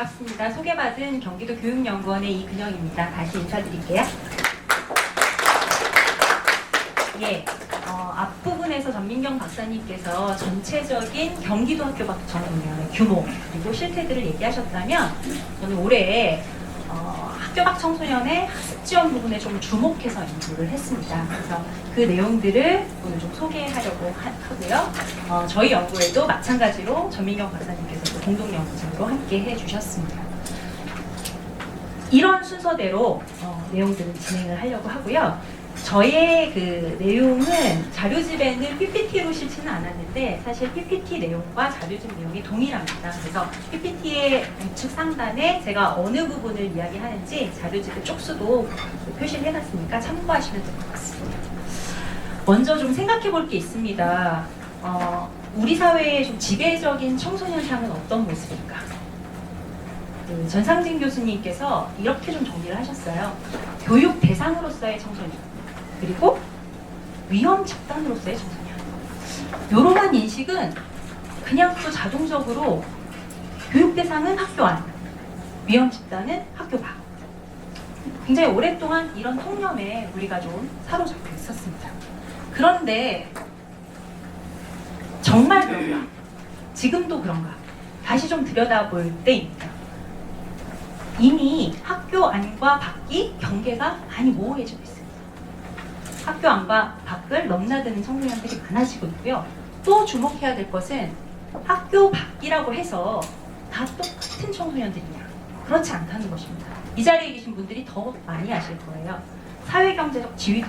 반갑습니다. 소개받은 경기도 교육연구원의 이근영입니다. 다시 인사드릴게요. 예, 앞부분에서 전민경 박사님께서 전체적인 경기도 학교 청소년의 규모 그리고 실태들을 얘기하셨다면 저는 올해 학교 밖 청소년의 학습 지원 부분에 좀 주목해서 연구를 했습니다. 그래서 그 내용들을 오늘 좀 소개하려고 하고요. 저희 연구에도 마찬가지로 전민경 박사님께서도 공동 연구자로 함께 해주셨습니다. 이런 순서대로 내용들을 진행을 하려고 하고요. 저의 그 내용은 자료집에는 PPT로 실지는 않았는데 사실 PPT 내용과 자료집 내용이 동일합니다. 그래서 PPT의 우측 상단에 제가 어느 부분을 이야기하는지 자료집의 쪽수도 표시를 해놨으니까 참고하시면 될 것 같습니다. 먼저 좀 생각해 볼 게 있습니다. 우리 사회의 좀 지배적인 청소년상은 어떤 모습일까? 전상진 교수님께서 이렇게 좀 정리를 하셨어요. 교육 대상으로서의 청소년, 그리고 위험 집단으로서의 청소년. 이러한 인식은 그냥 또 자동적으로 교육 대상은 학교 안, 위험 집단은 학교 밖. 굉장히 오랫동안 이런 통념에 우리가 좀 사로잡혀 있었습니다. 그런데 정말 그런가? 지금도 그런가? 다시 좀 들여다볼 때입니다. 이미 학교 안과 밖이 경계가 많이 모호해지고 있습니다. 학교 안과 밖을 넘나드는 청소년들이 많아지고 있고요. 또 주목해야 될 것은 학교 밖이라고 해서 다 똑같은 청소년들이냐? 그렇지 않다는 것입니다. 이 자리에 계신 분들이 더 많이 아실 거예요. 사회경제적 지위도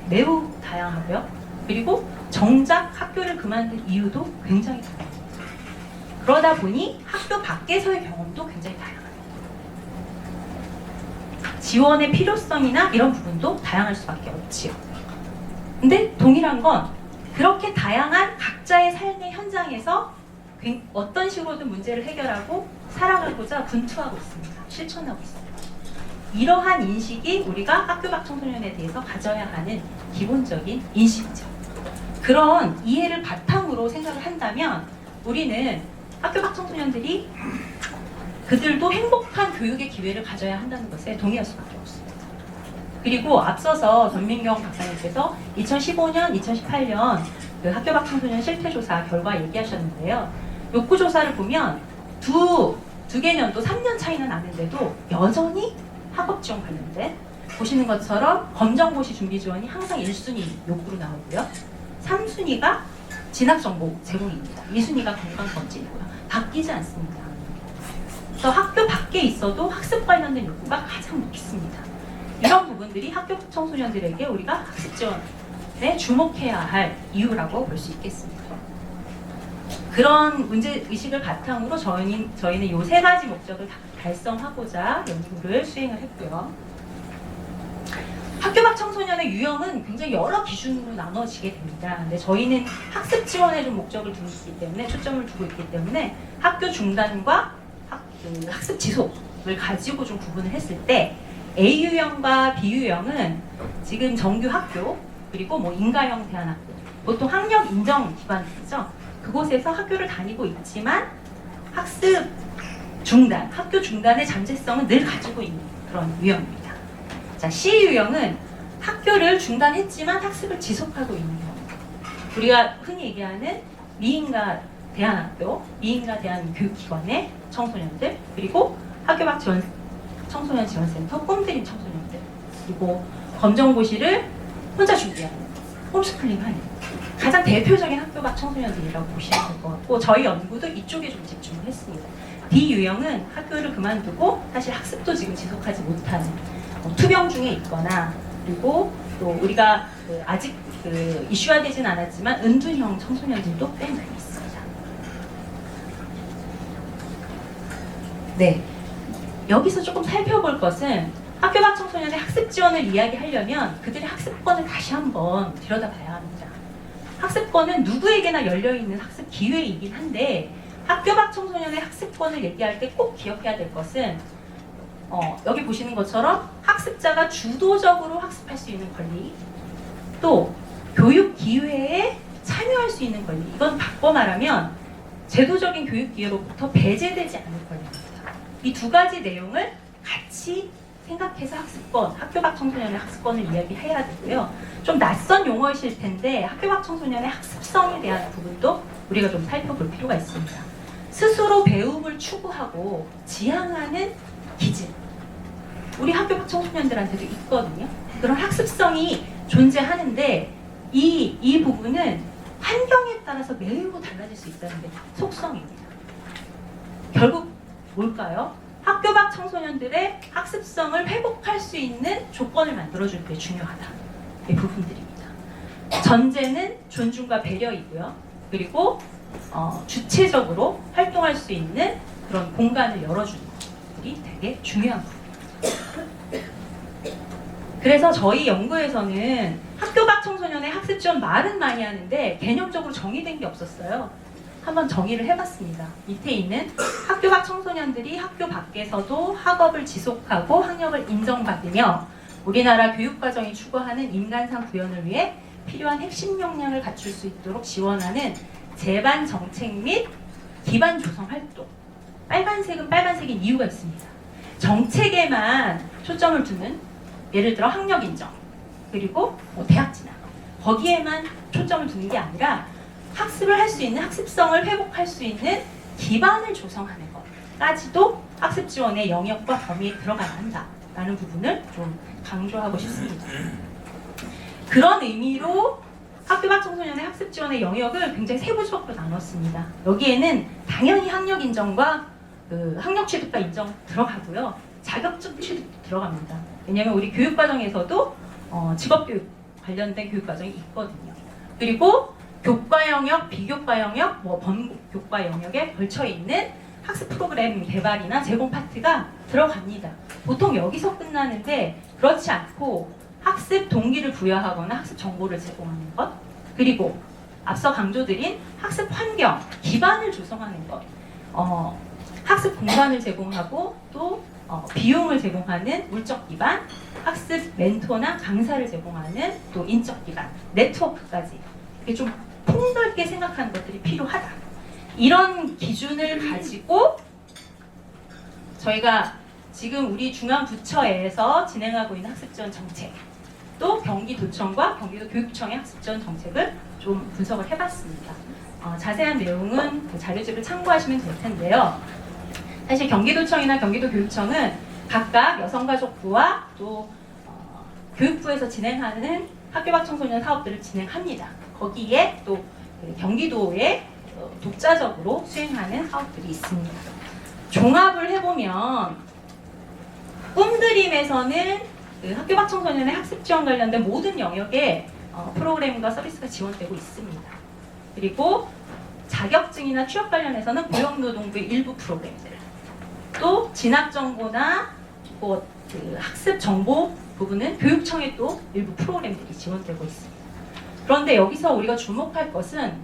매우 다양하고요. 그리고 정작 학교를 그만둘 이유도 굉장히 다양합니다. 그러다 보니 학교 밖에서의 경험도 굉장히 다양합니다. 지원의 필요성이나 이런 부분도 다양할 수밖에 없지요. 근데 동일한 건 그렇게 다양한 각자의 삶의 현장에서 어떤 식으로든 문제를 해결하고 살아가고자 분투하고 있습니다. 실천하고 있습니다. 이러한 인식이 우리가 학교 밖 청소년에 대해서 가져야 하는 기본적인 인식이죠. 그런 이해를 바탕으로 생각을 한다면 우리는 학교 밖 청소년들이 그들도 행복한 교육의 기회를 가져야 한다는 것에 동의할 수밖에 없습니다. 그리고 앞서서 전민경 박사님께서 2015년, 2018년 그 학교 밖 청소년 실태조사 결과 얘기하셨는데요. 욕구조사를 보면 두 개년도 3년 차이는 나는데도 여전히 학업 지원 관련된 보시는 것처럼 검정고시 준비 지원이 항상 1순위 욕구로 나오고요. 3순위가 진학정보 제공입니다. 2순위가 건강검진이고요. 바뀌지 않습니다. 그래서 학교 밖에 있어도 학습 관련된 욕구가 가장 높습니다. 이런 부분들이 학교 청소년들에게 우리가 학습 지원에 주목해야 할 이유라고 볼 수 있겠습니다. 그런 문제의식을 바탕으로 저희는 이 세 가지 목적을 달성하고자 연구를 수행을 했고요. 학교 밖 청소년의 유형은 굉장히 여러 기준으로 나눠지게 됩니다. 근데 저희는 학습 지원에 좀 목적을 두고 있기 때문에 초점을 두고 있기 때문에 학교 중단과 학습 지속을 가지고 좀 구분을 했을 때 A 유형과 B 유형은 지금 정규 학교 그리고 뭐 인가형 대안학교 보통 학력 인정 기관이죠. 그곳에서 학교를 다니고 있지만 학습 중단, 학교 중단의 잠재성은 늘 가지고 있는 그런 유형입니다. 자, C 유형은 학교를 중단했지만 학습을 지속하고 있는 경우입니다. 우리가 흔히 얘기하는 미인가 대안학교, 미인가 대안교육기관의 청소년들, 그리고 학교 밖 청소년 지원센터, 꿈드림 청소년들, 그리고 검정고시를 혼자 준비하는, 홈스쿨링하는 가장 대표적인 학교 밖 청소년들이라고 보시면 될 것 같고 저희 연구도 이쪽에 좀 집중을 했습니다. D 유형은 학교를 그만두고 사실 학습도 지금 지속하지 못하는 투병 중에 있거나 그리고 또 우리가 아직 이슈화되진 않았지만 은둔형 청소년들도 꽤 많이 있습니다. 네, 여기서 조금 살펴볼 것은 학교 밖 청소년의 학습 지원을 이야기하려면 그들의 학습권을 다시 한번 들여다봐야 합니다. 학습권은 누구에게나 열려있는 학습 기회이긴 한데 학교 밖 청소년의 학습권을 얘기할 때 꼭 기억해야 될 것은 여기 보시는 것처럼 학습자가 주도적으로 학습할 수 있는 권리, 또 교육 기회에 참여할 수 있는 권리, 이건 바꿔 말하면 제도적인 교육 기회로부터 배제되지 않을 권리입니다. 이 두 가지 내용을 같이 생각해서 학교 밖 청소년의 학습권을 이야기해야 되고요. 좀 낯선 용어이실 텐데 학교 밖 청소년의 학습성에 대한 부분도 우리가 좀 살펴볼 필요가 있습니다. 스스로 배움을 추구하고 지향하는 기질. 우리 학교 밖 청소년들한테도 있거든요. 그런 학습성이 존재하는데 이 부분은 환경에 따라서 매우 달라질 수 있다는 게 속성입니다. 결국 뭘까요? 학교 밖 청소년들의 학습성을 회복할 수 있는 조건을 만들어줄 게 중요하다. 이 부분들입니다. 전제는 존중과 배려이고요. 그리고 주체적으로 활동할 수 있는 그런 공간을 열어주는 것들이 되게 중요한 부분입니다. 그래서 저희 연구에서는 학교 밖 청소년의 학습 지원 말은 많이 하는데 개념적으로 정의된 게 없었어요. 한번 정의를 해봤습니다. 밑에 있는 학교 밖 청소년들이 학교 밖에서도 학업을 지속하고 학력을 인정받으며 우리나라 교육과정이 추구하는 인간상 구현을 위해 필요한 핵심 역량을 갖출 수 있도록 지원하는 제반 정책 및 기반 조성 활동. 빨간색은 빨간색인 이유가 있습니다. 정책에만 초점을 두는, 예를 들어 학력 인정, 그리고 대학 진학, 거기에만 초점을 두는 게 아니라 학습을 할 수 있는, 학습성을 회복할 수 있는 기반을 조성하는 것까지도 학습 지원의 영역과 범위에 들어가야 한다라는 부분을 좀 강조하고 싶습니다. 그런 의미로 학교 밖 청소년의 학습 지원의 영역을 굉장히 세부적으로 나눴습니다. 여기에는 당연히 학력 인정과 학력 취득과 인정 들어가고요. 자격증 취득도 들어갑니다. 왜냐하면 우리 교육과정에서도 직업교육 관련된 교육과정이 있거든요. 그리고 교과 영역, 비교과 영역, 범교과 영역에 걸쳐 있는 학습 프로그램 개발이나 제공 파트가 들어갑니다. 보통 여기서 끝나는데 그렇지 않고 학습 동기를 부여하거나 학습 정보를 제공하는 것, 그리고 앞서 강조드린 학습 환경, 기반을 조성하는 것, 학습 공간을 제공하고 또 비용을 제공하는 물적 기반, 학습 멘토나 강사를 제공하는 또 인적 기반, 네트워크까지 이게 좀 폭넓게 생각하는 것들이 필요하다. 이런 기준을 가지고 저희가 지금 우리 중앙부처에서 진행하고 있는 학습지원 정책, 또 경기도청과 경기도 교육청의 학습지원 정책을 좀 분석을 해봤습니다. 자세한 내용은 그 자료집을 참고하시면 될 텐데요. 사실 경기도청이나 경기도 교육청은 각각 여성가족부와 또 교육부에서 진행하는 학교 밖 청소년 사업들을 진행합니다. 거기에 또 경기도에 독자적으로 수행하는 사업들이 있습니다. 종합을 해보면 꿈드림에서는 학교 밖 청소년의 학습 지원 관련된 모든 영역에 프로그램과 서비스가 지원되고 있습니다. 그리고 자격증이나 취업 관련해서는 고용노동부의 일부 프로그램들, 또 진학정보나 학습 정보 부분은 교육청의 또 일부 프로그램들이 지원되고 있습니다. 그런데 여기서 우리가 주목할 것은,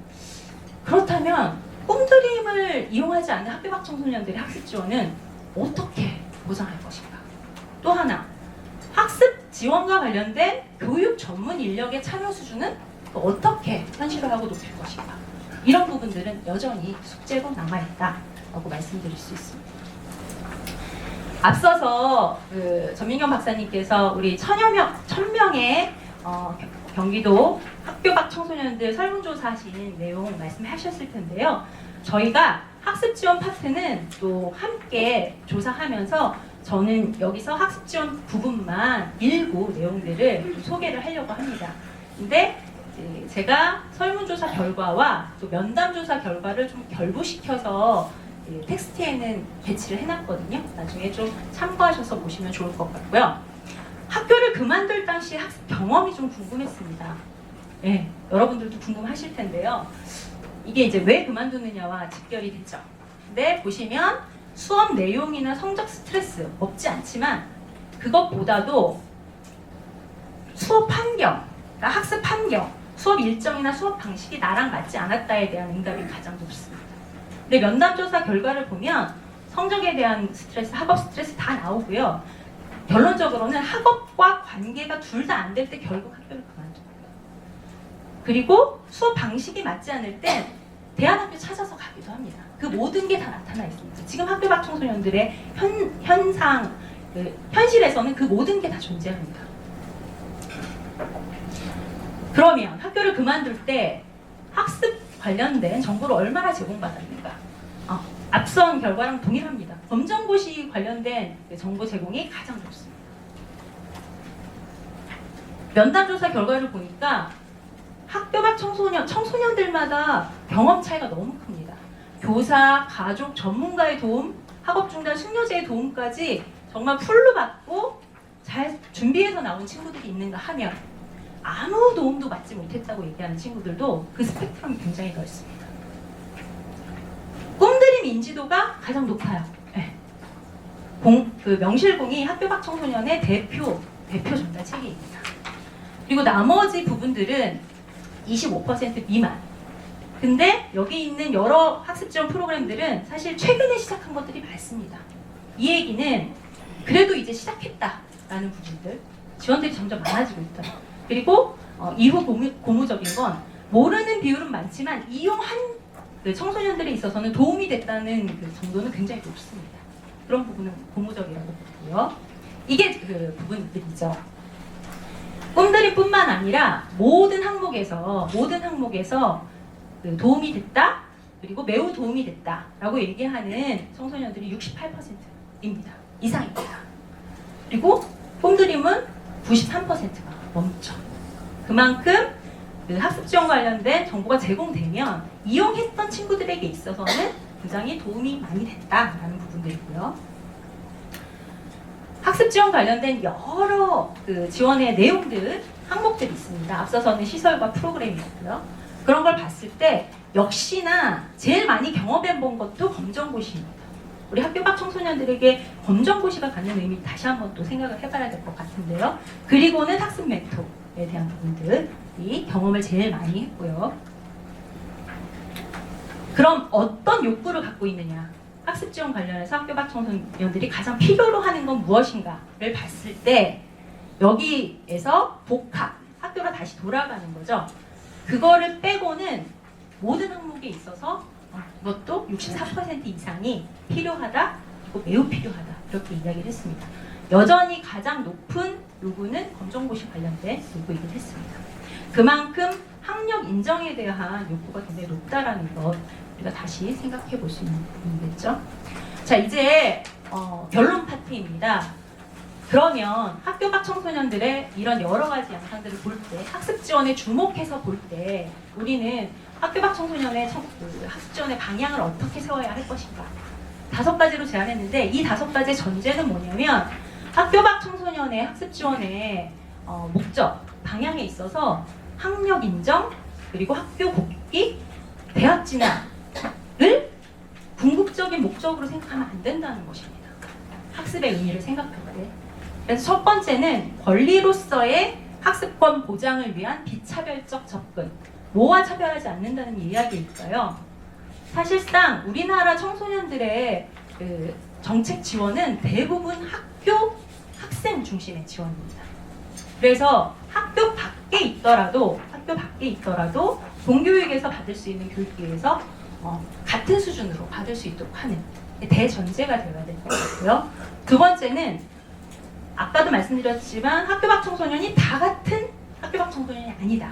그렇다면 꿈드림을 이용하지 않는 학교 밖 청소년들의 학습 지원은 어떻게 보장할 것인가? 또 하나, 학습 지원과 관련된 교육 전문 인력의 참여 수준은 또 어떻게 현실화하고 높일 것인가? 이런 부분들은 여전히 숙제로 남아있다라고 말씀드릴 수 있습니다. 앞서서 전민경 박사님께서 우리 1000명의 경기도 학교 밖 청소년들 설문조사하신 내용 말씀하셨을 텐데요. 저희가 학습 지원 파트는 또 함께 조사하면서 저는 여기서 학습 지원 부분만 일부 내용들을 소개를 하려고 합니다. 근데 제가 설문조사 결과와 또 면담조사 결과를 좀 결부시켜서 텍스트에는 배치를 해놨거든요. 나중에 좀 참고하셔서 보시면 좋을 것 같고요. 학교를 그만둘 당시 학습 경험이 좀 궁금했습니다. 네, 여러분들도 궁금하실 텐데요. 이게 이제 왜 그만두느냐와 직결이 되죠. 근데 보시면 수업 내용이나 성적 스트레스 없지 않지만 그것보다도 수업 환경, 그러니까 학습 환경, 수업 일정이나 수업 방식이 나랑 맞지 않았다에 대한 응답이 가장 높습니다. 근데 면담조사 결과를 보면 성적에 대한 스트레스, 학업 스트레스 다 나오고요. 결론적으로는 학업과 관계가 둘 다 안 될 때 결국 학교를 그만둡니다. 그리고 수업 방식이 맞지 않을 땐 대안학교 찾아서 가기도 합니다. 그 모든 게 다 나타나 있습니다. 지금 학교 밖 청소년들의 현상, 현실에서는 그 모든 게 다 존재합니다. 그러면 학교를 그만둘 때 학습 관련된 정보를 얼마나 제공받았는가? 앞선 결과랑 동일합니다. 검정고시 관련된 정보 제공이 가장 높습니다. 면담조사 결과를 보니까 학교 밖 청소년들마다 경험 차이가 너무 큽니다. 교사, 가족, 전문가의 도움, 학업 중단 숙려제의 도움까지 정말 풀로 받고 잘 준비해서 나온 친구들이 있는가 하면 아무 도움도 받지 못했다고 얘기하는 친구들도 그 스펙트럼이 굉장히 넓습니다. 꿈드림 인지도가 가장 높아요. 네. 명실공히 학교 밖 청소년의 대표 전달 체계입니다. 그리고 나머지 부분들은 25% 미만. 근데 여기 있는 여러 학습 지원 프로그램들은 사실 최근에 시작한 것들이 많습니다. 이 얘기는 그래도 이제 시작했다라는 부분들, 지원들이 점점 많아지고 있다. 그리고 이후 고무적인 건 모르는 비율은 많지만 이용한 청소년들에 있어서는 도움이 됐다는 그 정도는 굉장히 높습니다. 그런 부분은 고무적이라고 보고요. 이게 그 부분들이죠. 꿈드림뿐만 아니라 모든 항목에서 그 도움이 됐다, 그리고 매우 도움이 됐다라고 얘기하는 청소년들이 68%입니다. 이상입니다. 그리고 꿈드림은 93%가 멈춰. 그만큼 그 학습 지원 관련된 정보가 제공되면 이용했던 친구들에게 있어서는 굉장히 도움이 많이 됐다라는 부분들이고요. 학습 지원 관련된 여러 그 지원의 내용들, 항목들이 있습니다. 앞서서는 시설과 프로그램이었고요. 그런 걸 봤을 때 역시나 제일 많이 경험해 본 것도 검정고시입니다. 우리 학교 밖 청소년들에게 검정고시가 갖는 의미 다시 한번 또 생각을 해봐야 될 것 같은데요. 그리고는 학습 멘토에 대한 부분들이 경험을 제일 많이 했고요. 그럼 어떤 욕구를 갖고 있느냐? 학습 지원 관련해서 학교 밖 청소년들이 가장 필요로 하는 건 무엇인가를 봤을 때 여기에서 복학, 학교로 다시 돌아가는 거죠. 그거를 빼고는 모든 항목에 있어서 이것도 64% 이상이 필요하다, 그리고 매우 필요하다 이렇게 이야기를 했습니다. 여전히 가장 높은 요구는 검정고시 관련된 요구이긴 했습니다. 그만큼 학력 인정에 대한 욕구가 굉장히 높다라는 것 우리가 다시 생각해 볼 수 있는 부분이겠죠. 자, 이제 결론 파트입니다. 그러면 학교 밖 청소년들의 이런 여러 가지 양상들을 볼 때, 학습 지원에 주목해서 볼 때 우리는 학교 밖 청소년의 학습 지원의 방향을 어떻게 세워야 할 것인가? 5가지로 제안했는데 이 5가지의 전제는 뭐냐면 학교 밖 청소년의 학습 지원의 목적, 방향에 있어서 학력 인정, 그리고 학교 복귀, 대학 진학을 궁극적인 목적으로 생각하면 안 된다는 것입니다. 학습의 의미를 생각할 때. 그래서 첫 번째는 권리로서의 학습권 보장을 위한 비차별적 접근. 뭐와 차별하지 않는다는 이야기일까요? 사실상 우리나라 청소년들의 그 정책 지원은 대부분 학교 학생 중심의 지원입니다. 그래서 학교 밖에 있더라도 공교육에서 받을 수 있는 교육기회에서 같은 수준으로 받을 수 있도록 하는 대전제가 되어야 될 것 같고요. 두 번째는 아까도 말씀드렸지만 학교 밖 청소년이 다 같은 학교 밖 청소년이 아니다.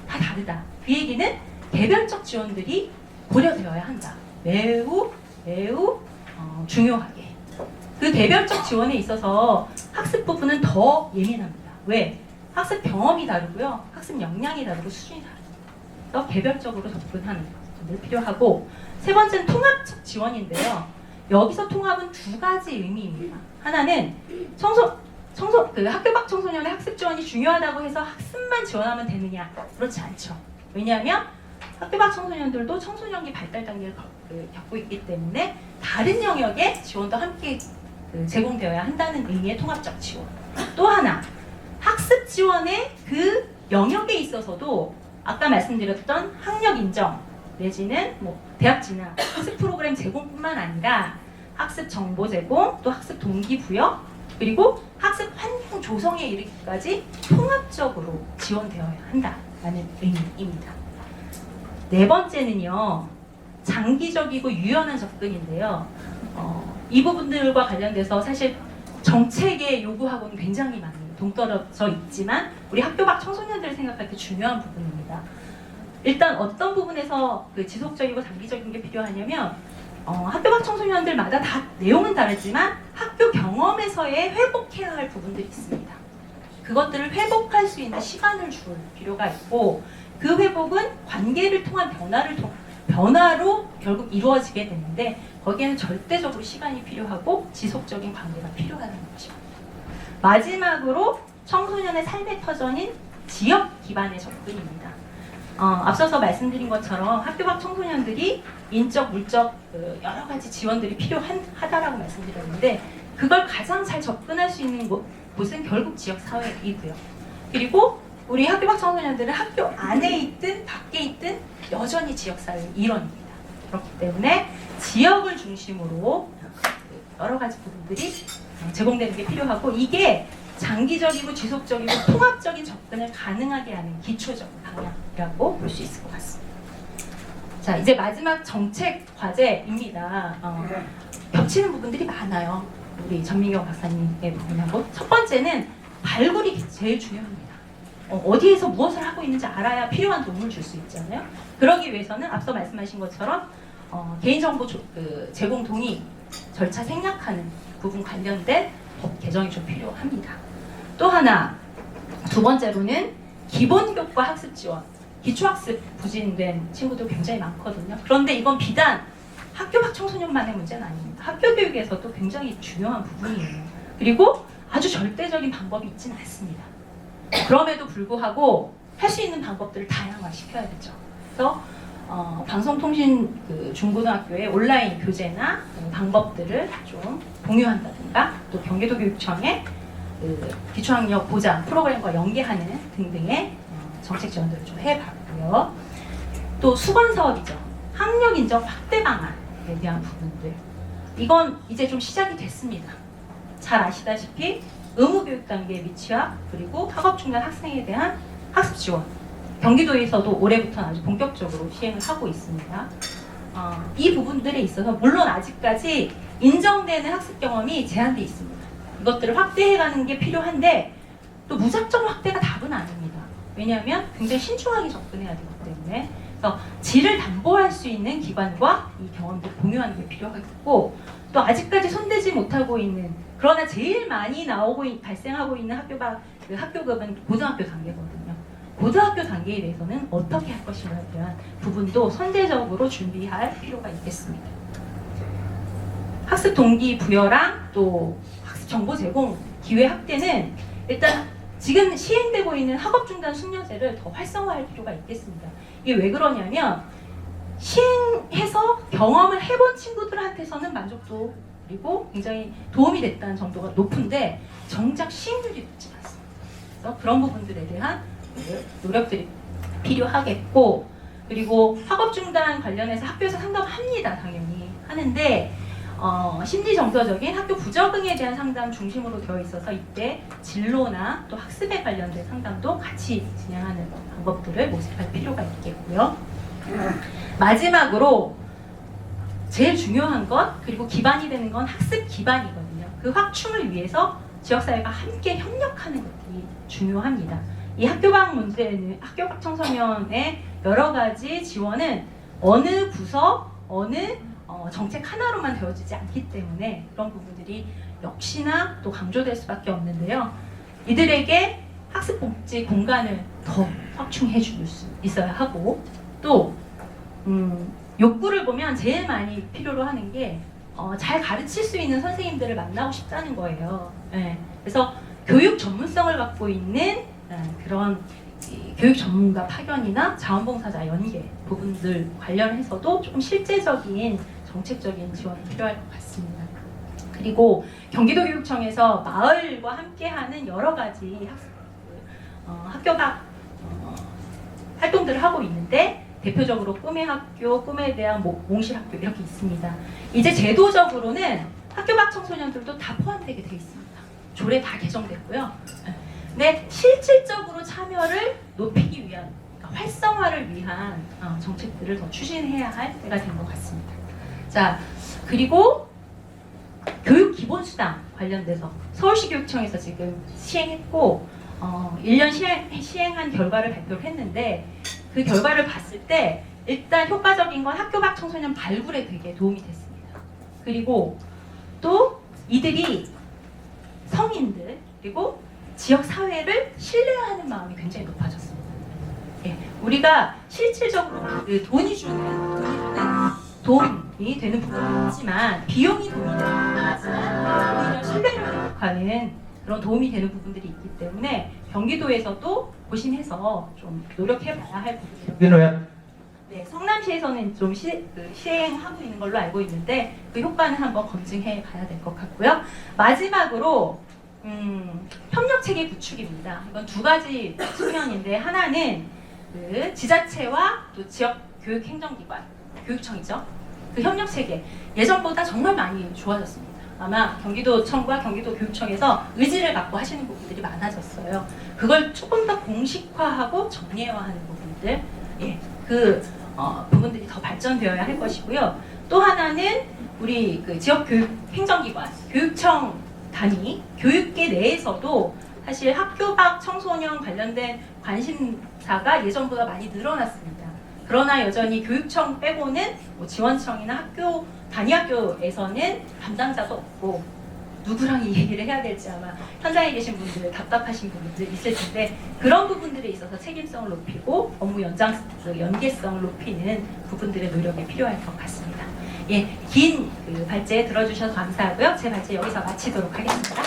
다 다르다. 그 얘기는 개별적 지원들이 고려되어야 한다. 매우 중요하게. 그 개별적 지원에 있어서 학습 부분은 더 예민합니다. 왜? 학습 경험이 다르고요. 학습 역량이 다르고 수준이 다르고. 그래서 개별적으로 접근하는 것들 필요하고, 세 번째는 통합적 지원인데요. 여기서 통합은 2가지 의미입니다. 하나는 그 학교 밖 청소년의 학습 지원이 중요하다고 해서 학습만 지원하면 되느냐? 그렇지 않죠. 왜냐하면 학교 밖 청소년들도 청소년기 발달 단계를 겪고 있기 때문에 다른 영역의 지원도 함께 제공되어야 한다는 의미의 통합적 지원. 또 하나, 학습 지원의 그 영역에 있어서도 아까 말씀드렸던 학력 인정 내지는 대학 진학, 학습 프로그램 제공뿐만 아니라 학습 정보 제공, 또 학습 동기부여, 그리고 학습 환경 조성에 이르기까지 통합적으로 지원되어야 한다라는 의미입니다. 네 번째는요, 장기적이고 유연한 접근인데요. 이 부분들과 관련돼서 사실 정책의 요구하고는 굉장히 많이 동떨어져 있지만 우리 학교 밖 청소년들을 생각할 때 중요한 부분입니다. 일단 어떤 부분에서 그 지속적이고 장기적인 게 필요하냐면 학교 밖 청소년들마다 다 내용은 다르지만 학교 경험에서의 회복해야 할 부분들이 있습니다. 그것들을 회복할 수 있는 시간을 줄 필요가 있고 그 회복은 관계를 통한 변화로 결국 이루어지게 되는데 거기에는 절대적으로 시간이 필요하고 지속적인 관계가 필요하다는 것이죠. 마지막으로 청소년의 삶의 터전인 지역 기반의 접근입니다. 앞서서 말씀드린 것처럼 학교 밖 청소년들이 인적, 물적 여러 가지 지원들이 필요하다라고 말씀드렸는데 그걸 가장 잘 접근할 수 있는 곳은 결국 지역 사회이고요. 그리고 우리 학교 밖 청소년들은 학교 안에 있든 밖에 있든 여전히 지역 사회의 일원입니다. 그렇기 때문에 지역을 중심으로 여러 가지 부분들이 제공되는 게 필요하고 이게 장기적이고 지속적이고 통합적인 접근을 가능하게 하는 기초적 방향이라고 볼 수 있을 것 같습니다. 자, 이제 마지막 정책 과제입니다. 겹치는 부분들이 많아요. 우리 전민경 박사님의 부분하고 첫 번째는 발굴이 제일 중요합니다. 어디에서 무엇을 하고 있는지 알아야 필요한 도움을 줄 수 있잖아요. 그러기 위해서는 앞서 말씀하신 것처럼 개인정보 제공 동의 절차 생략하는 부분 관련된 법 개정이 좀 필요합니다. 또 하나, 두 번째로는 기본교과 학습 지원, 기초학습 부진된 친구들 굉장히 많거든요. 그런데 이건 비단 학교 밖 청소년만의 문제는 아닙니다. 학교 교육에서도 굉장히 중요한 부분이에요. 그리고 아주 절대적인 방법이 있지는 않습니다. 그럼에도 불구하고 할 수 있는 방법들을 다양화시켜야 되죠. 그래서 방송통신 중고등학교의 온라인 교재나 방법들을 좀 공유한다든가 또 경기도 교육청의 기초학력 보장 프로그램과 연계하는 등등의 정책 지원들을 좀 해봤고요. 또 수건 사업이죠. 학력 인정 확대 방안에 대한 부분들. 이건 이제 좀 시작이 됐습니다. 잘 아시다시피 의무 교육 단계의 미취학 그리고 학업 중단 학생에 대한 학습 지원. 경기도에서도 올해부터 아주 본격적으로 시행을 하고 있습니다. 이 부분들에 있어서 물론 아직까지 인정되는 학습 경험이 제한돼 있습니다. 이것들을 확대해가는 게 필요한데 또 무작정 확대가 답은 아닙니다. 왜냐하면 굉장히 신중하게 접근해야 되기 때문에 그래서 질을 담보할 수 있는 기관과 이 경험들을 공유하는 게 필요하겠고 또 아직까지 손대지 못하고 있는 그러나 제일 많이 발생하고 있는 학교급은 고등학교 단계거든요. 고등학교 단계에 대해서는 어떻게 할 것인가에 대한 부분도 선제적으로 준비할 필요가 있겠습니다. 학습 동기 부여랑 또 학습 정보 제공 기회 확대는 일단 지금 시행되고 있는 학업 중단 숙려제를 더 활성화할 필요가 있겠습니다. 이게 왜 그러냐면 시행해서 경험을 해본 친구들한테서는 만족도 그리고 굉장히 도움이 됐다는 정도가 높은데 정작 시행률이 높지 않습니다. 그래서 그런 부분들에 대한 노력들이 필요하겠고 그리고 학업 중단 관련해서 학교에서 상담합니다. 당연히 하는데 심리 정서적인 학교 부적응에 대한 상담 중심으로 되어 있어서 이때 진로나 또 학습에 관련된 상담도 같이 진행하는 방법들을 모색할 필요가 있겠고요. 마지막으로 제일 중요한 것 그리고 기반이 되는 건 학습 기반이거든요. 그 확충을 위해서 지역사회가 함께 협력하는 것이 중요합니다. 이 학교 밖 문제는 학교 밖 청소년의 여러 가지 지원은 어느 부서, 어느 정책 하나로만 되어지지 않기 때문에 그런 부분들이 역시나 또 강조될 수밖에 없는데요. 이들에게 학습 복지 공간을 더 확충해 줄 수 있어야 하고 또 욕구를 보면 제일 많이 필요로 하는 게 잘 가르칠 수 있는 선생님들을 만나고 싶다는 거예요. 네. 그래서 교육 전문성을 갖고 있는 그런 교육 전문가 파견이나 자원봉사자 연계 부분들 관련해서도 조금 실제적인 정책적인 지원이 필요할 것 같습니다. 그리고 경기도교육청에서 마을과 함께하는 여러 가지 학교 밖 활동들을 하고 있는데 대표적으로 꿈의 학교, 꿈에 대한 몽실학교 이렇게 있습니다. 이제 제도적으로는 학교 밖 청소년들도 다 포함되게 되어 있습니다. 조례 다 개정됐고요. 근데 실질적으로 참여를 높이기 위한 활성화를 위한 정책들을 더 추진해야 할 때가 된 것 같습니다. 자, 그리고 교육 기본수당 관련돼서 서울시 교육청에서 지금 시행했고 1년 시행한 결과를 발표를 했는데 그 결과를 봤을 때 일단 효과적인 건 학교 밖 청소년 발굴에 되게 도움이 됐습니다. 그리고 또 이들이 성인들 그리고 지역 사회를 신뢰하는 마음이 굉장히 높아졌습니다. 예, 우리가 실질적으로 그 돈이 되는 부분이 있지만 비용이 돈이 되는 부분이 있지만 오히려 신뢰를 회복하는 그런 도움이 되는 부분들이 있기 때문에 경기도에서도 고심해서 좀 노력해봐야 할 부분이에요. 네, 성남시에서는 좀 시행하고 있는 걸로 알고 있는데 그 효과는 한번 검증해 봐야 될 것 같고요. 마지막으로 협력 체계 구축입니다. 이건 두 가지 측면인데 하나는 그 지자체와 또 지역 교육 행정기관, 교육청이죠. 그 협력 체계 예전보다 정말 많이 좋아졌습니다. 아마 경기도청과 경기도교육청에서 의지를 갖고 하시는 부분들이 많아졌어요. 그걸 조금 더 공식화하고 정례화하는 부분들, 예, 그 부분들이 더 발전되어야 할 것이고요. 또 하나는 우리 그 지역 교육 행정기관, 교육청 단위, 교육계 내에서도 사실 학교 밖 청소년 관련된 관심사가 예전보다 많이 늘어났습니다. 그러나 여전히 교육청 빼고는 뭐 지원청이나 학교 단위학교에서는 담당자도 없고 누구랑 이 얘기를 해야 될지 아마 현장에 계신 분들 답답하신 부분들 있을 텐데 그런 부분들에 있어서 책임성을 높이고 업무 연계성을 높이는 부분들의 노력이 필요할 것 같습니다. 예, 긴 그 발제 들어주셔서 감사하고요. 제 발제 여기서 마치도록 하겠습니다.